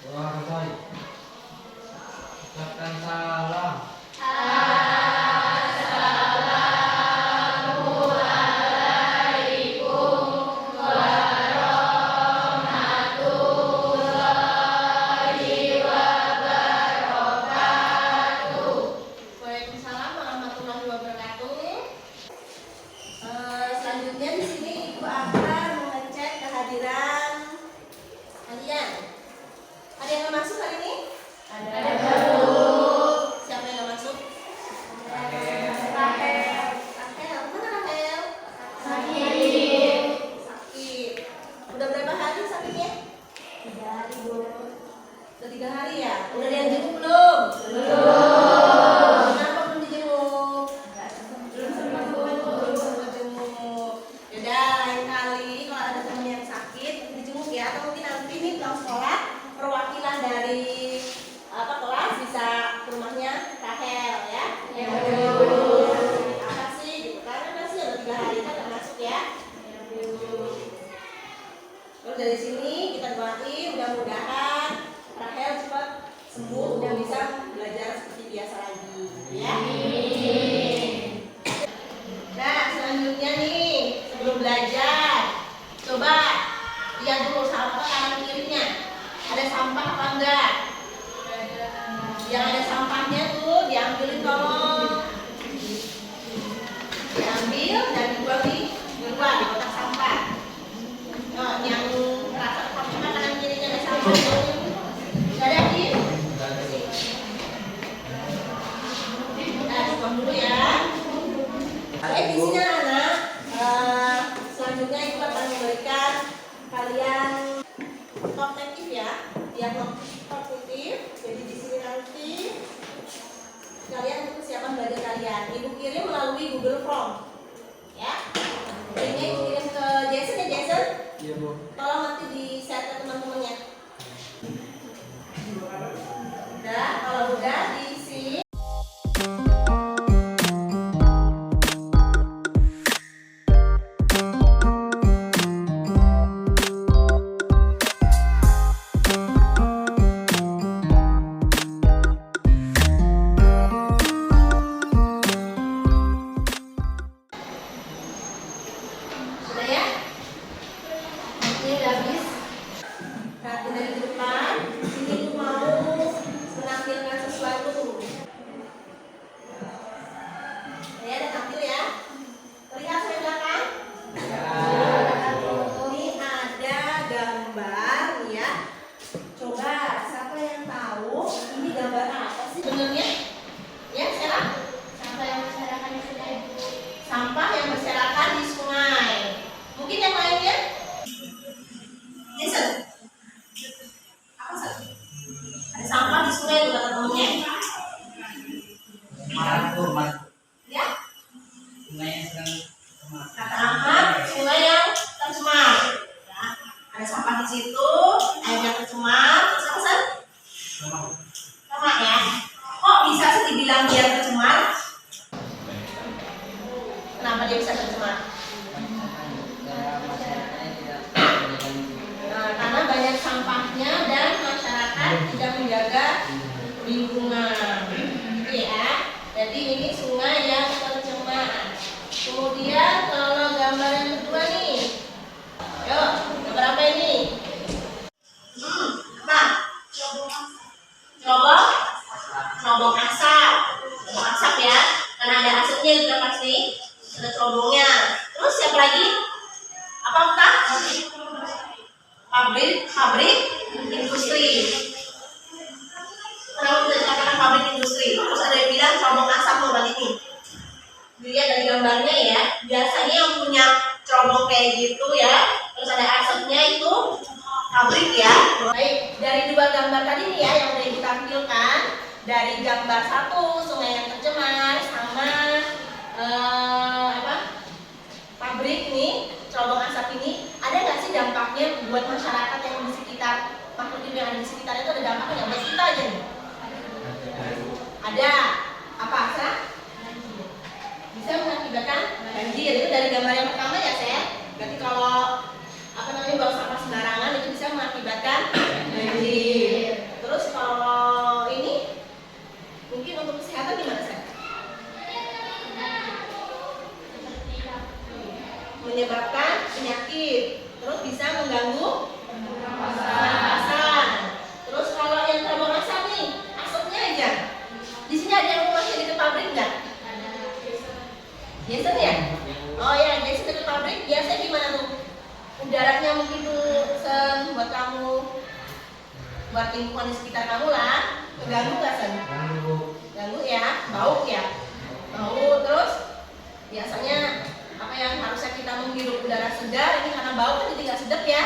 Wahai, ucapkan salam. Waalaikumsalam warahmatullahi wabarakatuh. Selanjutnya di sini Ibu akan mengecek kehadiran kalian. Ada yang nggak masuk hari ini? Ada. Siapa yang nggak masuk? Rahel. Mana Rahel? Sakit. Udah berapa hari sakitnya? 3 hari, Bu. Udah 3 hari ya? Udah ada yang jenguk belum? Kenapa belum dijenguk? Belum sempat jenguk. Yaudah, lain kali kalau ada teman yang sakit dijenguk ya. Atau mungkin nanti nih pulang sekolah perwakilan dari kelas bisa ke rumahnya Rahel ya. Apa sih? Gitu. Karena masih ada 3 hari kan nggak masuk ya. Terus dari sini kita doain mudah-mudahan Rahel cepat sembuh dan bisa belajar seperti biasa lagi ya. Nah, selanjutnya nih sebelum belajar coba lihat dulu sampah kanan kirinya. Ada sampah apa enggak? Yang ada sampahnya tuh diambilin tolong. Diambil dan dibuang di luar di kotak sampah. Oh, yang rasa kotak kanan kirinya ada sampah. Sudah ada di? Nah, dibuang dulu ya. Di sini anak, selanjutnya Ibu akan memberikan kalian kognitif ya, kognitif. Jadi di sini nanti kalian untuk persiapan belajar kalian. Ibu kirim melalui Google Form, ya. Ini Ibu kirim ke Jason ya, Jason. Iya, Bu. Tolong nanti di share ke teman-temannya. Udah, kalau udah diisi. Sudah ya? Ini udah habis. Perhatian dari depan. Sini tuh mau menampilkan sesuatu. Ya, ada tampil ya. Terlihat saya belakang? Ini ada gambar ya. Coba siapa yang tahu ini gambar apa sih sebenarnya? Ya, Sarah? Sampah yang berserakan di sungai. Sampah yang berserakan di sungai. Mungkin yang lainnya? Jason? Apa sih? Ada sampah di sungai tuh kata temennya. Marah. Ya? Sungainya sedang cemar. Kata Ahmad, sungai yang tercemar. Ya. Ada sampah di situ, airnya tercemar. Terus apa sih? Sama ya. Kok bisa sih dibilang dia tercemar? Kenapa dia bisa tercemar? Nah, karena banyak sampahnya dan masyarakat tidak menjaga lingkungan. Gitu ya. Jadi ini sungai yang tercemar. Kemudian kalau gambar yang kedua nih. Ayo, gambar apa ini? Apa? Cerobong asap. Cerobong asap ya. Karena ada asapnya juga pasti. Ada cerobongnya. Terus siapa lagi? Apa bukan? Pabrik industri. Kenapa bisa dikatakan pabrik industri? Terus ada yang bilang cerobong asap loh tadi ini. Dilihat dari gambarnya ya. Biasanya yang punya cerobong kayak gitu ya. Terus ada asapnya itu pabrik ya. Baik, dari dua gambar tadi nih ya yang udah ditampilkan. Dari gambar 1 sungai yang tercemar sama pabrik nih, cerobong asap ini, ada nggak sih dampaknya buat masyarakat yang di sekitar, makhluk hidup yang ada di sekitar itu ada dampaknya buat kita aja nih? Ada. Apa Asra? Bisa mengakibatkan banjir. Itu dari gambar yang pertama ya, Seth. Berarti kalau buang sampah sembarangan itu bisa mengakibatkan banjir. buat lingkungan di sekitar kamu lah. Keganggu nggak San? Ganggu ya, bau ya, bau. Terus biasanya apa yang harusnya kita menghirup udara segar ini karena bau kan jadi nggak sedap ya.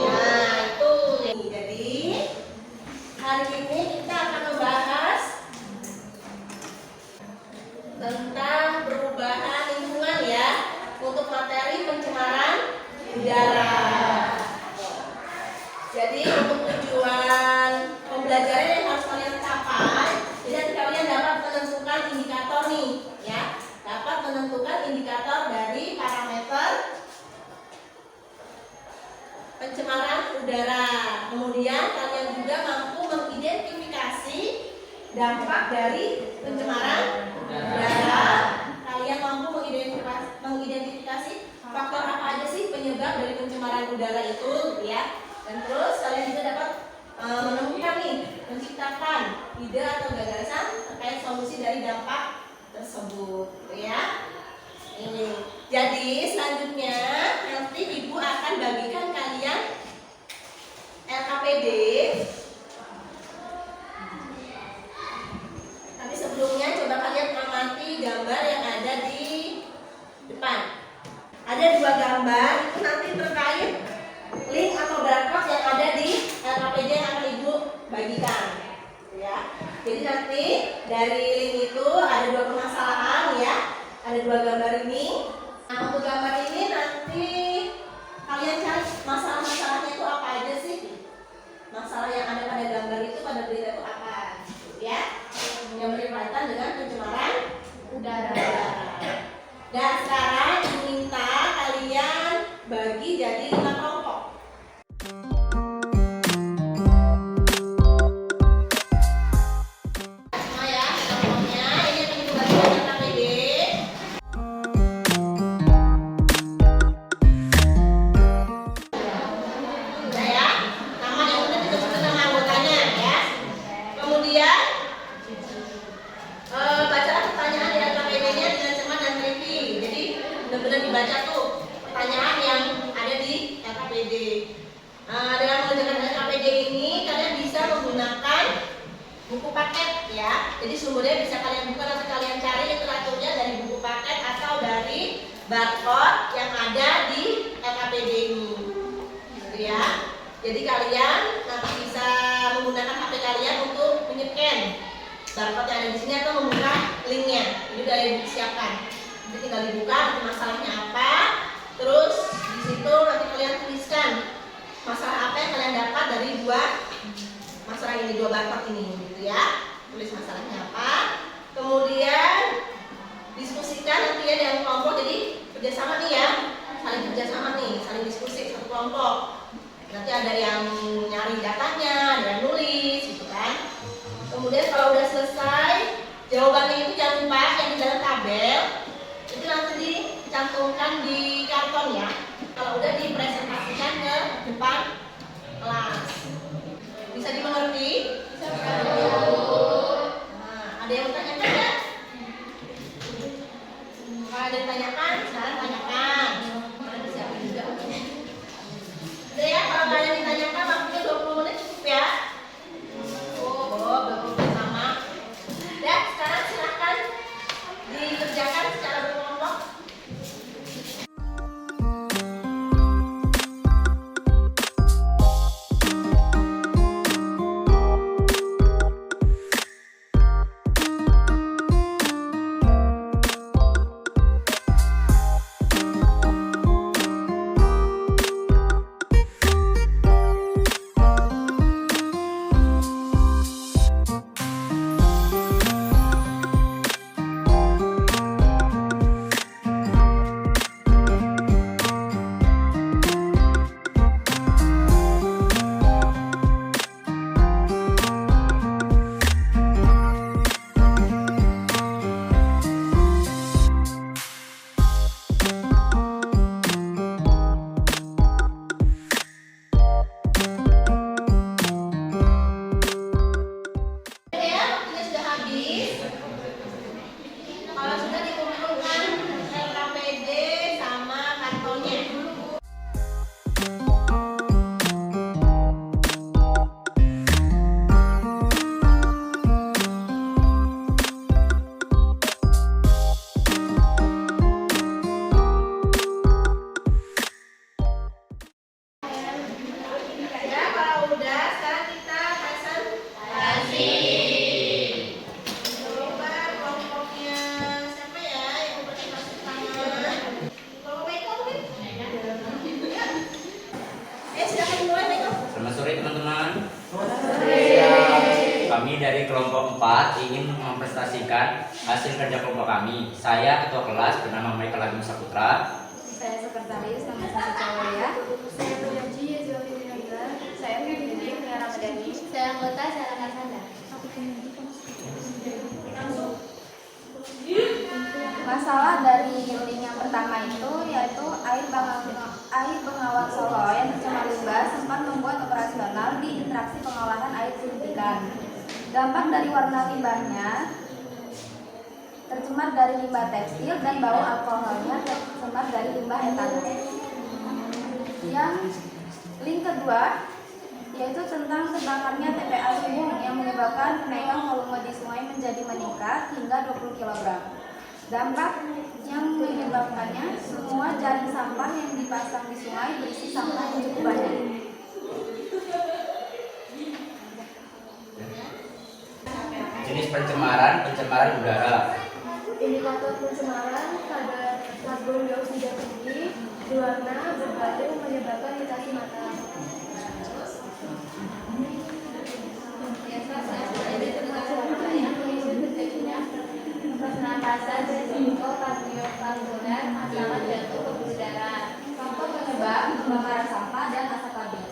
Nah itu. Jadi hari ini kita akan membahas tentang perubahan lingkungan ya untuk materi pencemaran udara. Jadi untuk tujuan pembelajaran yang harus kalian capai, jadi kalian dapat menentukan indikator nih, ya, dapat menentukan indikator dari parameter pencemaran udara. Kemudian kalian juga mampu mengidentifikasi dampak dari pencemaran udara. Kalian mampu mengidentifikasi faktor apa aja sih penyebab dari pencemaran udara itu, ya. Dan terus kalian juga dapat menemukan nih, menciptakan ide atau gagasan terkait solusi dari dampak tersebut, ya. Ini. Jadi selanjutnya nanti ibu akan bagikan kalian LKPD. Tapi sebelumnya coba kalian amati gambar yang ada di depan. Ada 2 gambar itu nanti terkait link atau barcode yang ada di LKPD yang akan ibu bagikan, ya. Jadi nanti dari link itu ada 2 permasalahan, ya. Ada 2 gambar ini. Nah untuk gambar ini nanti kalian cari masalah-masalahnya itu apa aja sih? Masalah yang ada pada gambar itu, pada berita itu apa, ya? Yang berkaitan dengan pencemaran udara. Dan sekarang diminta kalian bagi jadi 5 kelompok. Semua ya, kelompoknya ini akan dibagikan LKPD. Nah ya, nama yang udah disebutkan nama anggotanya ya. Kemudian bacalah pertanyaan di LKPD-nya dengan cermat dan teliti. Jadi benar-benar dibaca tuh pertanyaan yang ada di LKPD. Dengan mengerjakan LKPD ini kalian bisa menggunakan buku paket ya. Jadi sumbernya bisa kalian buka atau kalian cari literaturnya dari buku paket atau dari barcode yang ada di LKPD ini. Gitu ya. Jadi kalian nanti bisa menggunakan HP kalian untuk menyekan barcode yang ada di sini atau membuka linknya. Ini udah disiapkan. Nanti tinggal dibuka, nanti masalahnya apa. Terus di situ nanti kalian tuliskan masalah apa yang kalian dapat dari 2 masalah ini, 2 barcode ini, gitu ya. Tulis masalahnya apa. Kemudian diskusikan nanti ya dengan kelompok. Jadi kerjasama nih ya, saling kerjasama nih, saling diskusi satu kelompok. Nanti ada yang nyari datanya, ada yang nulis, gitu kan. Kemudian kalau udah selesai, jawabannya itu jangan lupa yang di dalam tabel itu nanti dicantumkan di karton ya. Kalau udah dipresentasikan ke depan kelas. Bisa dimengerti? Bisa. Nah, ada yang bertanyakan ya? Kalau ada yang tanyakan, sekarang tanyakan. Nanti siapin juga. Udah ya, kalau nggak ada yang ditanyakan, waktunya 20 menit cukup ya. Sekarang silakan dikerjakan secara berkelompok. sore teman-teman. Kami dari kelompok 4 ingin mempresentasikan hasil kerja kelompok kami. Saya ketua kelas bernama Michael Agung Saputra. Saya sekretaris nama saya Cawaya. Saya Pujaji Yazwini Nabila. Saya pembimbing Nia Ramadhani. Saya anggota Sarah Karsanda. Masalah dari link yang pertama itu yaitu air Bengawan Solo yang tercemar limbah sempat membuat operasional di interaksi pengolahan air suntikan. Dampak dari warna limbahnya tercemar dari limbah tekstil dan bau alkoholnya tercemar dari limbah etanol. Yang link kedua yaitu tentang terbakarnya TPA Sumung yang menyebabkan kenaikan volume di sungai menjadi meningkat hingga 20 kg. Dampak yang menyebabkannya semua jaring sampah yang dipasang di sungai berisi sampah yang cukup banyak. Jenis pencemaran udara. Indikator pencemaran pada karbon dioksida tinggi, berwarna berbatu menyebabkan iritasi mata. Pernapasan risiko kardiovaskular, masalah jantung, pembuluh darah, faktor penyebab pembakaran sampah dan asap pabrik.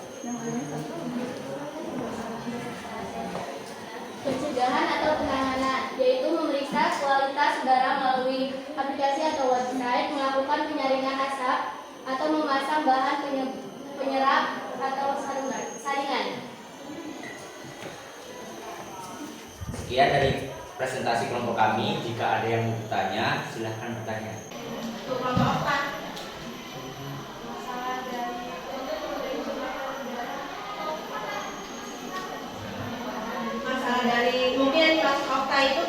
Pencegahan atau penanganan yaitu memeriksa kualitas udara melalui aplikasi atau website, melakukan penyaringan asap atau memasang bahan penyerap atau saringan. Sekian dari presentasi kelompok kami. Jika ada yang mau bertanya, silahkan bertanya. Untuk kelompok 4. Masalah dari mungkin kelas Okta itu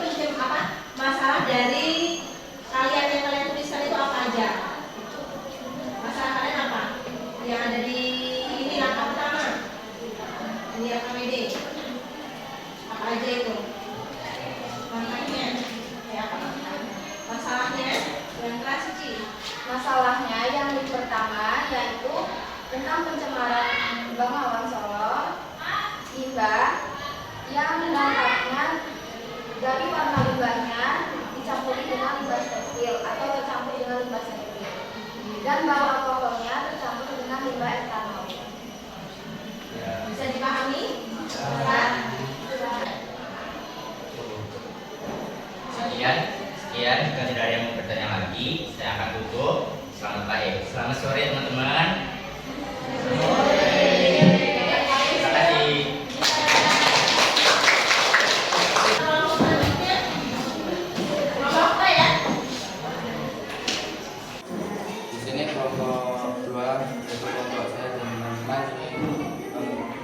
masalah dari kalian yang kalian tuliskan itu apa aja? Masalah kalian apa? Yang ada di ini langkah pertama. Ini AKBD. Apa aja itu? Langkahnya kayak apa? Masalahnya yang kelas Cici. Masalahnya yang pertama yaitu tentang pencemaran Bengawan Solo, limbah yang dampaknya dari warna limbahnya dicampuri dengan limbah tekstil atau tercampur dengan limbah septic, dan bau alkoholnya tercampur dengan limbah etanol. Bisa dipahami? Ya. Sekian, jika tidak ada yang mau bertanya lagi, saya akan tutup. Selamat pagi, selamat sore teman-teman. Terima kasih. Kelompok selanjutnya kelompok apa ya? Di sini kelompok 2 yaitu kelompok saya dan teman-teman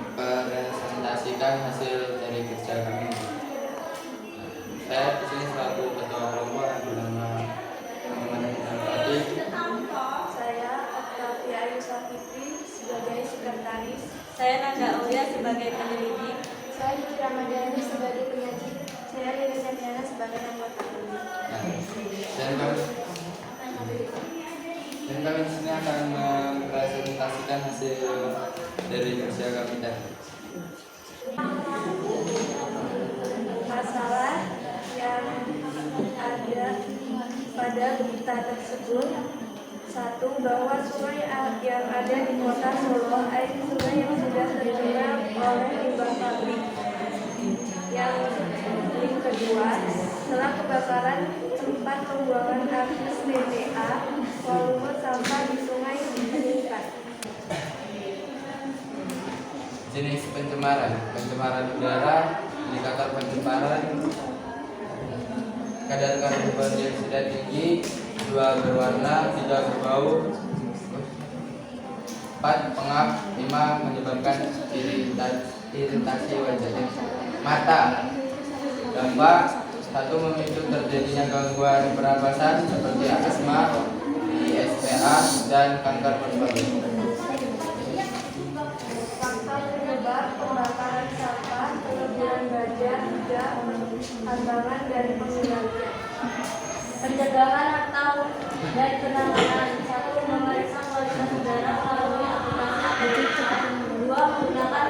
mempresentasikan hasil dari kerja kami. Saya di sini selaku ketua kelompok yang bernama Muhammad Al-Fatih. Saya Octavia Ayusa Fitri sebagai sekretaris. Saya Nanda Aulia sebagai penyelidik. Saya Diki Ramadhani sebagai penyaji. Saya Lili Septiana sebagai anggota. Dan kami di sini akan mempresentasikan hasil dari kerja kami tadi. Masalah yang ada pada berita tersebut: 1. Bahwa sungai yang ada di kota Solo air sungai yang sudah tercemar oleh limbah pabrik. Yang kedua, setelah kebakaran tempat pembuangan habis TPA, volume sampah di sungai meningkat. Jenis pencemaran udara, indikator pencemaran, kadar karbon dioksida tinggi, 2 berwarna, 3 berbau, 4 pengap, 5 menyebabkan iritasi wajah mata. Dampak: 1. Memicu terjadinya gangguan pernapasan seperti asma, ISPA, dan kanker paru-paru. Faktor penyebab pembakaran sampah, peleburan baja, hingga hambangan dari penggunanya. Pencegahan atau dari penanganan. 1. Memeriksa kualitas udara melalui aplikasi. 2. Menggunakan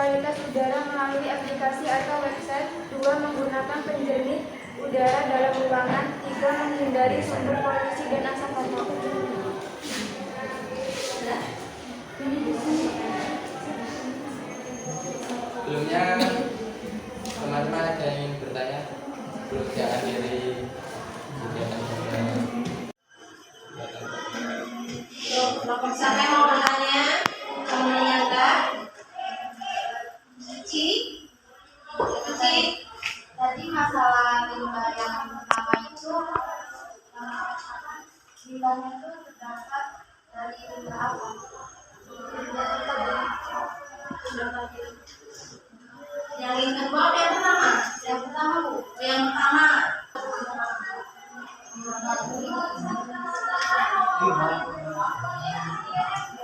kualitas udara melalui aplikasi atau website. 2. Menggunakan penjernih udara dalam ruangan. 3. Menghindari sumber polusi dan asap rokok. Sebelumnya teman-teman ada yang ingin bertanya sebelum saya akhiri kegiatan kita. Kelompok siapa yang mau bertanya? Sama Yanda? Cici? Cici? Tadi masalah limbah yang pertama itu limbahnya itu terdapat dari limbah apa? Limbah Yang ini kedua apa yang pertama? yang pertama Bu. Yang pertama.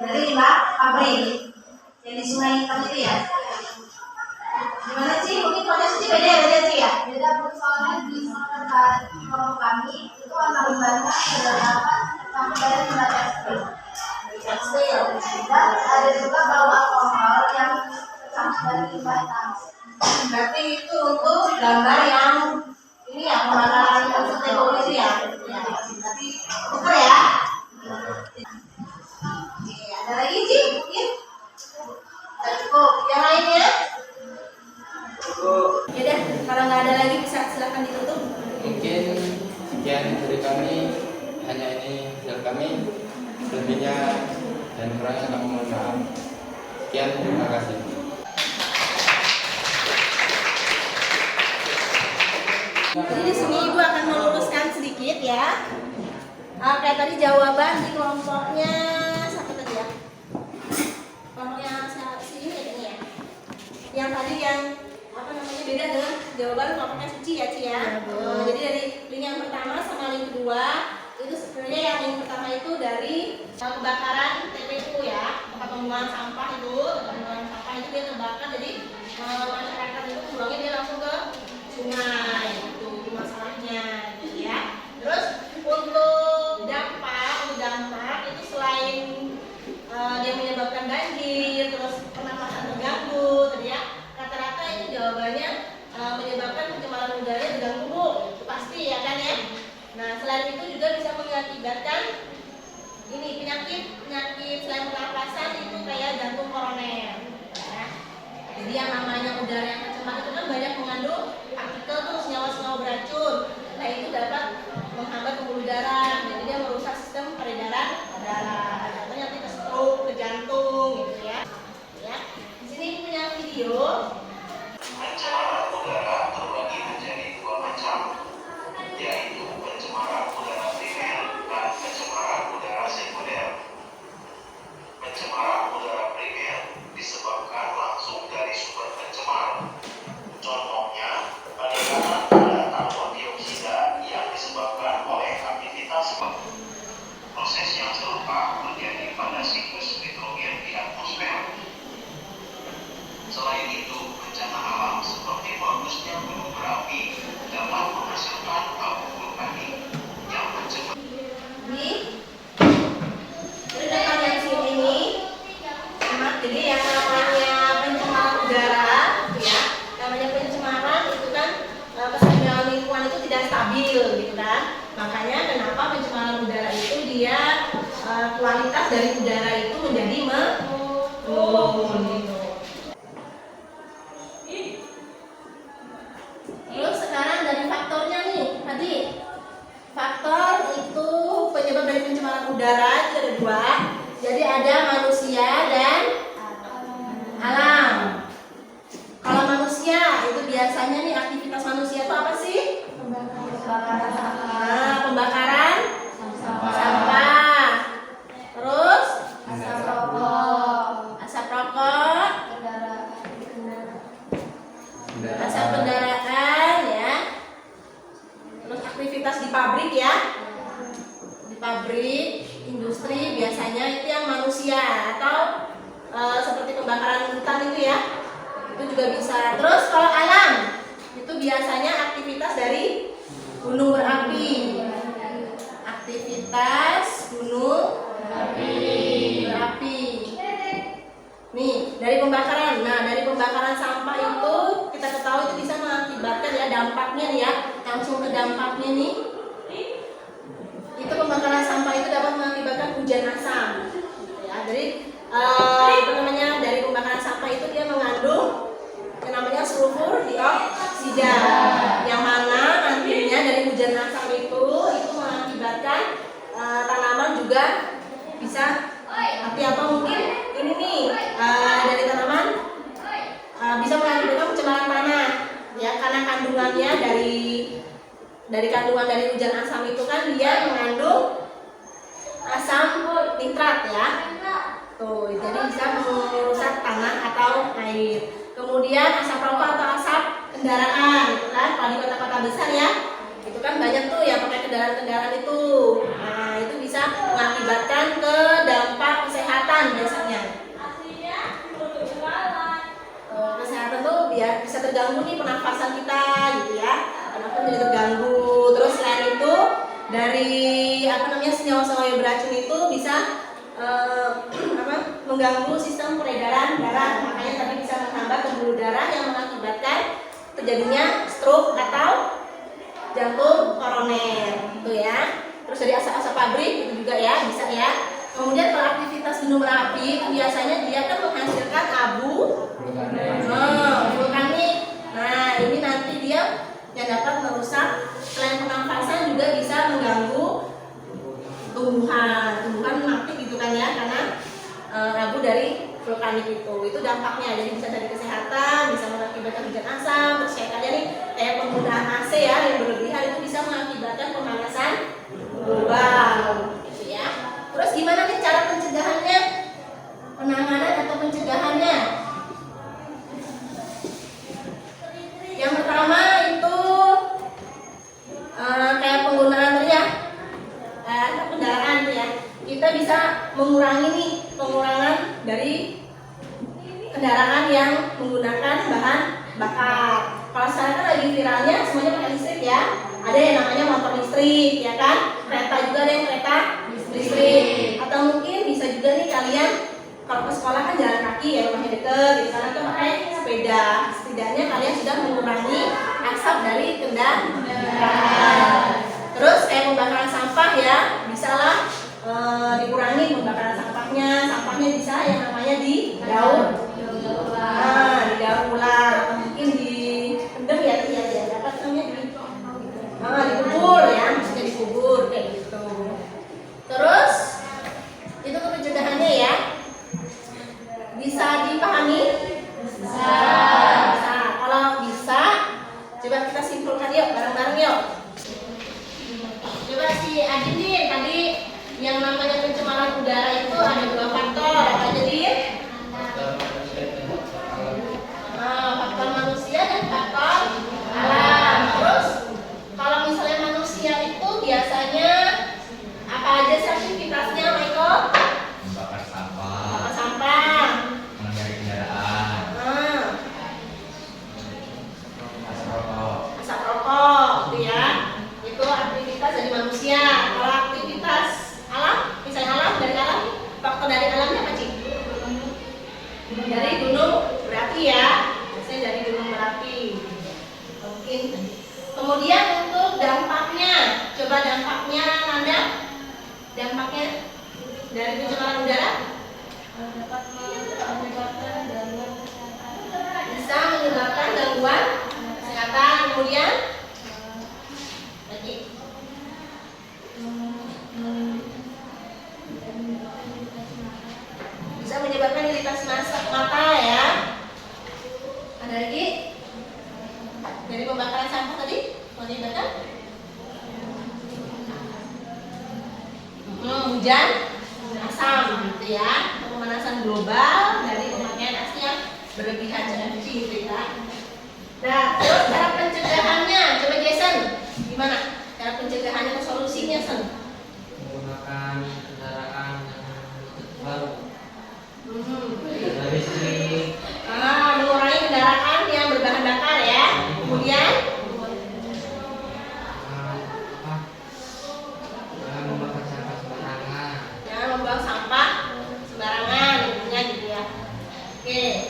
Dari limbah pabrik yang di Sungai Hitam itu ya. Gimana sih? Mungkin kondisi beda sih ya. Beda Bu, soalnya di tempat kelompok kami itu warna limbahnya terdapat sampai dari limbah tekstil. Tekstil. Dan ada juga bau alkohol yang sampai dari limbah tas. Berarti itu untuk gambar yang ini ya, pembakaran maksudnya itu ya. Berarti betul ya. Oke, ada lagi sih mungkin? Udah cukup. Yang lainnya? Ya deh, kalau nggak ada lagi bisa silakan ditutup. Mungkin sekian dari kami, hanya ini dari kami. Lebihnya dan kurangnya kami mohon maaf. Sekian, terima kasih. Jadi di sini Ibu akan meluruskan sedikit ya. Kayak tadi jawaban di kelompoknya siapa tadi ya? Kelompoknya si ini ya. Yang tadi yang apa namanya beda dengan jawaban kelompoknya Suci ya Ci ya. Jadi dari link yang pertama sama link kedua itu sebenarnya yang link pertama itu dari kebakaran TPU ya, tempat pembuangan sampah itu, dia terbakar jadi masyarakat itu buangnya dia langsung ke sungai itu masalahnya gitu ya. Terus untuk dampak itu selain dia menyebabkan banjir, terus pernapasan terganggu, tadi ya rata-rata itu jawabannya menyebabkan pencemaran udara terganggu Bu, itu pasti ya kan ya. Nah selain itu juga bisa mengakibatkan ini penyakit selain pernapasan itu kayak jantung koroner. Ya. Jadi yang namanya udara yang tercemar itu kan banyak mengandung partikel tuh senyawa-senyawa beracun. Nah itu dapat menghambat pembuluh darah, jadi dia merusak sistem peredaran darah. Contohnya nanti ke stroke, ke jantung gitu ya. Ya. Di sini punya video. Pencemaran udara terbagi menjadi dua macam, yaitu pencemaran udara primer dan pencemaran udara sekunder. Pencemaran udara primer disebabkan langsung dari sumber pencemar. Contohnya, peningkatan kadar karbon dioksida yang disebabkan oleh aktivitas proses yang serupa terjadi pada siklus nitrogen di atmosfer. Selain itu, bencana alam seperti meledusnya gunung berapi dapat menghasilkan abu vulkanik yang mencemar. Redakan yang sini ini, jadi yang namanya pencemaran udara, gitu ya. Namanya pencemaran itu kan keseimbangan lingkungan itu tidak stabil, gitu kan. Makanya kenapa pencemaran udara itu dia kualitas dari udara itu menjadi menurun, gitu. Terus sekarang dari faktornya nih, tadi faktor itu penyebab dari pencemaran udara itu ada dua. Jadi ada manusia dan alam. Kalau manusia itu biasanya nih aktivitas manusia itu apa sih? Pembakaran sampah. Terus asap rokok, asap kendaraan ya. Terus aktivitas di pabrik ya. Di pabrik, industri biasanya itu yang manusia atau seperti pembakaran hutan itu ya. Itu juga bisa. Terus kalau alam itu biasanya aktivitas dari gunung berapi. Aktivitas gunung berapi. Nih, dari pembakaran. Nah, dari pembakaran sampah itu kita ketahui itu bisa mengakibatkan ya dampaknya ya, langsung ke dampaknya nih. Itu pembakaran sampah itu dapat mengakibatkan hujan asam. Ya, jadi dari pembakaran sampah itu dia mengandung yang namanya sulfur dioksida, yang mana nantinya dari hujan asam itu mengakibatkan tanaman juga bisa apa mungkin ini nih dari tanaman bisa mengakibatkan pencemaran tanah ya, karena kandungannya dari kandungan dari hujan asam itu kan dia mengandung asam nitrat ya. Tuh, jadi bisa merusak tanah atau air. Kemudian asap rokok atau asap kendaraan, gitu kan? Kalau di kota-kota besar ya, itu kan banyak tuh yang pakai kendaraan-kendaraan itu. Nah, itu bisa mengakibatkan ke dampak kesehatan biasanya. Kesehatan tuh biar bisa terganggu nih pernafasan kita, gitu ya. Pernafasan jadi terganggu. Terus selain itu dari senyawa-senyawa yang beracun itu bisa mengganggu sistem peredaran darah, makanya tadi bisa menghambat pembuluh darah yang mengakibatkan terjadinya stroke atau jantung koroner, gitu ya. Terus dari asap-asap pabrik itu juga ya bisa ya. Kemudian kalau aktivitas gunung Merapi itu biasanya dia kan menghasilkan abu vulkanik. Nah, ini nanti dia yang dapat merusak selain pernafasan juga bisa mengganggu tumbuhan mati gitu kan ya, karena abu dari vulkanik itu dampaknya. Jadi bisa dari kesehatan, bisa mengakibatkan hujan asam. Terus kayak penggunaan AC ya yang berlebihan itu bisa mengakibatkan pemanasan global gitu ya. Terus gimana nih cara pencegahannya, penanganan atau pencegahannya? Yang pertama itu kayak penggunaan kendaraan ya, kita bisa mengurangi pengurangan dari kendaraan yang menggunakan bahan bakar. Kalau sekarang kan lagi viralnya semuanya pakai listrik ya, ada yang namanya motor listrik ya kan, kereta juga ada yang kereta listrik. Atau mungkin bisa juga nih kalian kalau ke sekolah kan jalan kaki ya, rumahnya deket gitu, karena tuh pakai sepeda. Setidaknya kalian sudah mengurangi asap dari kendaraan. Terus kayak pembakaran sampah ya, bisalah dikurangi pembakaran sampahnya. Sampahnya bisa yang namanya didaur ulang, atau mungkin dipendem ya, apa namanya dikubur ya, maksudnya dikubur kayak gitu. Terus itu pencegahannya ya, bisa dipahami? Bisa. Kalau bisa, coba kita simpulkan yuk, bareng-bareng yuk. Coba si Adin nih, tadi yang namanya pencemaran udara itu ada 2 faktor, apa aja Din? Faktor manusia dan faktor alam. Terus kalau misalnya manusia itu biasanya apa aja sih aktivitasnya, Michael? Membakar sampah, mengendarai kendaraan, asap rokok gitu ya. Itu aktivitas dari manusia. Kalau aktivitas alam, misalnya dari alam, faktor dari alamnya apa Cik? Dari gunung berapi ya, biasanya dari gunung berapi mungkin. Kemudian untuk dampaknya, coba dampaknya Nanda, dampaknya dari pencemaran udara Dapat menyebabkan gangguan kesehatan. bisa menyebabkan gangguan kesehatan. Kemudian lagi bisa menyebabkan iritasi mata ya. Ada lagi dari pembakaran sampah tadi menyebabkan hujan asam gitu ya, pemanasan global dari pemakaian AC yang berlebihan gitu ya. Nah, terus cara pencegahannya, coba Jason, gimana cara pencegahannya atau solusinya Sen? Menggunakan kendaraan yang baru. Listrik. Mengurangi kendaraan yang berbahan bakar ya. Kemudian Jangan membakar sampah sembarangan. jangan membuang sampah sembarangan, intinya gitu ya. Oke.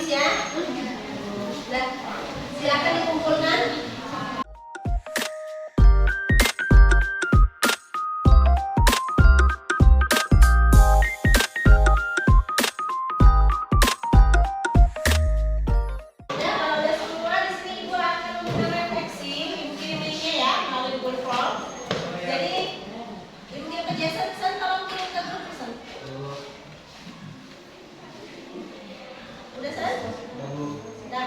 habis ya. Nah, silakan dikumpulkan. Nah, kalau udah semua di sini Ibu akan memberikan refleksi. Ibu kirim linknya ya melalui Google Form. Jadi Ibu kirim ke Jason, tolong kirim ke grup Jason. Udah Sen? Udah.